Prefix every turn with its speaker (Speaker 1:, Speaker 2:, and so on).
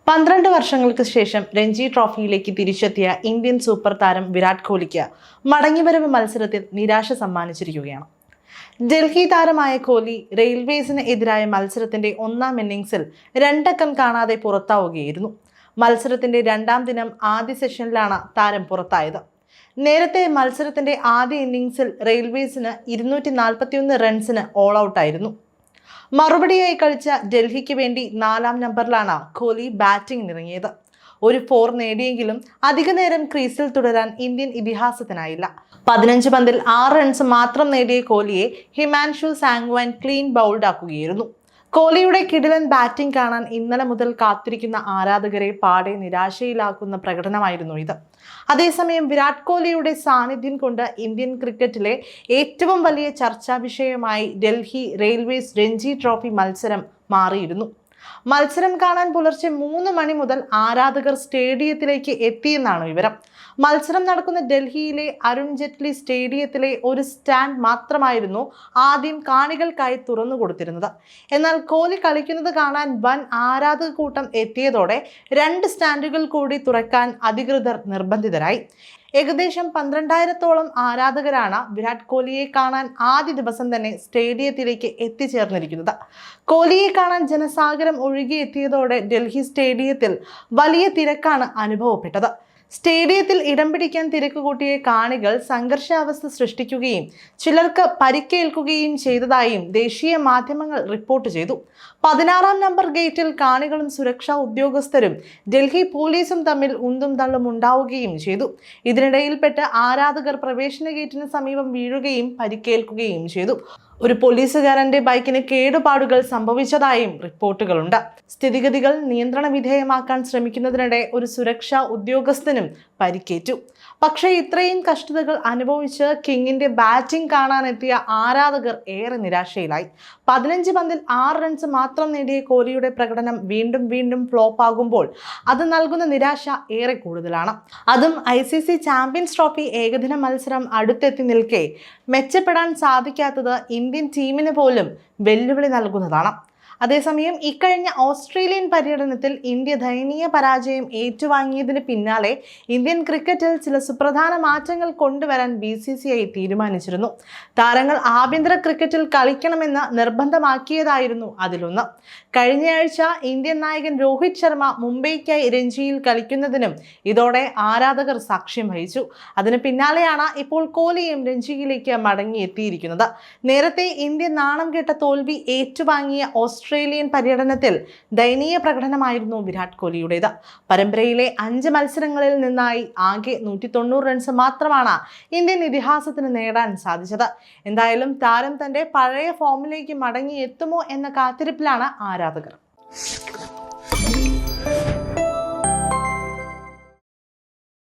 Speaker 1: 12 വർഷങ്ങൾക്ക് ശേഷം രഞ്ജി ട്രോഫിയിലേക്ക് തിരിച്ചെത്തിയ ഇന്ത്യൻ സൂപ്പർ താരം വിരാട് കോഹ്ലിക്ക് മടങ്ങിവരവ് മത്സരത്തിൽ നിരാശ സമ്മാനിച്ചിരിക്കുകയാണ്. ഡൽഹി താരമായ കോഹ്ലി റെയിൽവേസിന് എതിരായ മത്സരത്തിന്റെ ഒന്നാം ഇന്നിംഗ്സിൽ 2 അക്കം കാണാതെ പുറത്താവുകയായിരുന്നു. മത്സരത്തിന്റെ രണ്ടാം ദിനം ആദ്യ സെഷനിലാണ് താരം പുറത്തായത്. നേരത്തെ മത്സരത്തിന്റെ ആദ്യ ഇന്നിംഗ്സിൽ റെയിൽവേസിന് 241 റൺസിന് ഓൾ ഔട്ടായിരുന്നു. മറുപടിയായി കളിച്ച ഡൽഹിക്ക് വേണ്ടി 4-ാം നമ്പറിലാണ് കോഹ്ലി ബാറ്റിംഗിനിറങ്ങിയത്. ഒരു 4 നേടിയെങ്കിലും അധിക നേരം ക്രീസിൽ തുടരാൻ ഇന്ത്യൻ ഇതിഹാസത്തിനായില്ല. 15 പന്തിൽ 6 റൺസ് മാത്രം നേടിയ കോഹ്ലിയെ ഹിമാൻഷു സാങ്വാൻ ക്ലീൻ ബൗൾഡ് ആക്കുകയായിരുന്നു. കോഹ്ലിയുടെ കിടിലൻ ബാറ്റിംഗ് കാണാൻ ഇന്നലെ മുതൽ കാത്തിരിക്കുന്ന ആരാധകരെ പാടെ നിരാശയിലാക്കുന്ന പ്രകടനമായിരുന്നു ഇത്. അതേസമയം വിരാട് കോഹ്ലിയുടെ സാന്നിധ്യം കൊണ്ട് ഇന്ത്യൻ ക്രിക്കറ്റിലെ ഏറ്റവും വലിയ ചർച്ചാ വിഷയമായി ഡൽഹി റെയിൽവേസ് രഞ്ജി ട്രോഫി മത്സരം മാറിയിരുന്നു. മത്സരം കാണാൻ പുലർച്ചെ 3 മണി മുതൽ ആരാധകർ സ്റ്റേഡിയത്തിലേക്ക് എത്തിയെന്നാണ് വിവരം. മത്സരം നടക്കുന്ന ഡൽഹിയിലെ അരുൺ ജെയ്റ്റ്ലി സ്റ്റേഡിയത്തിലെ ഒരു സ്റ്റാൻഡ് മാത്രമായിരുന്നു ആദ്യം കാണികൾക്കായി തുറന്നു കൊടുത്തിരുന്നത്. എന്നാൽ കോഹ്ലി കളിക്കുന്നത് കാണാൻ വൻ ആരാധക കൂട്ടം എത്തിയതോടെ 2 സ്റ്റാൻഡുകൾ കൂടി തുറക്കാൻ അധികൃതർ നിർബന്ധിതരായി. ഏകദേശം 12,000-ഓളം ആരാധകരാണ് വിരാട് കോഹ്ലിയെ കാണാൻ ആദ്യ ദിവസം തന്നെ സ്റ്റേഡിയത്തിലേക്ക് എത്തിച്ചേർന്നിരിക്കുന്നത്. കോഹ്ലിയെ കാണാൻ ജനസാഗരം ഒഴുകിയെത്തിയതോടെ ഡൽഹി സ്റ്റേഡിയത്തിൽ വലിയ തിരക്കാണ് അനുഭവപ്പെട്ടത്. സ്റ്റേഡിയത്തിൽ ഇടം പിടിക്കാൻ തിരക്ക് കൂട്ടിയ കാണികൾ സംഘർഷാവസ്ഥ സൃഷ്ടിക്കുകയും ചിലർക്ക് പരിക്കേൽക്കുകയും ചെയ്തതായും ദേശീയ മാധ്യമങ്ങൾ റിപ്പോർട്ട് ചെയ്തു. 16-ാം നമ്പർ ഗേറ്റിൽ കാണികളും സുരക്ഷാ ഉദ്യോഗസ്ഥരും ഡൽഹി പോലീസും തമ്മിൽ ഉന്തും തള്ളും ഉണ്ടാവുകയും ചെയ്തു. ഇതിനിടയിൽപ്പെട്ട് ആരാധകർ പ്രവേശന ഗേറ്റിന് സമീപം വീഴുകയും പരിക്കേൽക്കുകയും ചെയ്തു. ഒരു പോലീസുകാരന്റെ ബൈക്കിന് കേടുപാടുകൾ സംഭവിച്ചതായും റിപ്പോർട്ടുകളുണ്ട്. സ്ഥിതിഗതികൾ നിയന്ത്രണ വിധേയമാക്കാൻ ശ്രമിക്കുന്നതിനിടെ ഒരു സുരക്ഷാ ഉദ്യോഗസ്ഥനും പരിക്കേറ്റു. പക്ഷേ ഇത്രയും കഷ്ടതകൾ അനുഭവിച്ച് കിങ്ങിന്റെ ബാറ്റിംഗ് കാണാനെത്തിയ ആരാധകർ ഏറെ നിരാശയിലായി. 15 പന്തിൽ 6 റൺസ് മാത്രം നേടിയ കോഹ്ലിയുടെ പ്രകടനം വീണ്ടും ഫ്ലോപ്പ് ആകുമ്പോൾ അത് നൽകുന്ന നിരാശ ഏറെ കൂടുതലാണ്. അതും ICC ചാമ്പ്യൻസ് ട്രോഫി ഏകദിന മത്സരം അടുത്തെത്തി നിൽക്കെ മെച്ചപ്പെടാൻ സാധിക്കാത്തത് ഇന്ത്യൻ ടീമിന് പോലും വെല്ലുവിളി നൽകുന്നതാണ്. അതേസമയം ഇക്കഴിഞ്ഞ ഓസ്ട്രേലിയൻ പര്യടനത്തിൽ ഇന്ത്യ ദയനീയ പരാജയം ഏറ്റുവാങ്ങിയതിന് പിന്നാലെ ഇന്ത്യൻ ക്രിക്കറ്റിൽ ചില സുപ്രധാന മാറ്റങ്ങൾ കൊണ്ടുവരാൻ BCCI തീരുമാനിച്ചിരുന്നു. താരങ്ങൾ ആഭ്യന്തര ക്രിക്കറ്റിൽ കളിക്കണമെന്ന് നിർബന്ധമാക്കിയതായിരുന്നു അതിലൊന്ന്. കഴിഞ്ഞയാഴ്ച ഇന്ത്യൻ നായകൻ രോഹിത് ശർമ്മ മുംബൈക്കായി രഞ്ജിയിൽ കളിക്കുന്നതിനും ഇതോടെ ആരാധകർ സാക്ഷ്യം വഹിച്ചു. അതിന് പിന്നാലെയാണ് ഇപ്പോൾ കോഹ്ലിയും രഞ്ജിയിലേക്ക് മടങ്ങിയെത്തിയിരിക്കുന്നത്. നേരത്തെ ഇന്ത്യ നാണം കെട്ട തോൽവി ഏറ്റുവാങ്ങിയ ഓസ്ട്രേലിയൻ പര്യടനത്തിൽ ദയനീയ പ്രകടനമായിരുന്നു വിരാട് കോഹ്ലിയുടേത്. പരമ്പരയിലെ 5 മത്സരങ്ങളിൽ നിന്നായി ആകെ 190 റൺസ് മാത്രമാണ് ഇന്ത്യൻ ഇതിഹാസത്തിന് നേടാൻ സാധിച്ചത്. എന്തായാലും താരം തന്റെ പഴയ ഫോമിലേക്ക് മടങ്ങി എത്തുമോ എന്ന കാത്തിരിപ്പിലാണ് ആരാധകർ.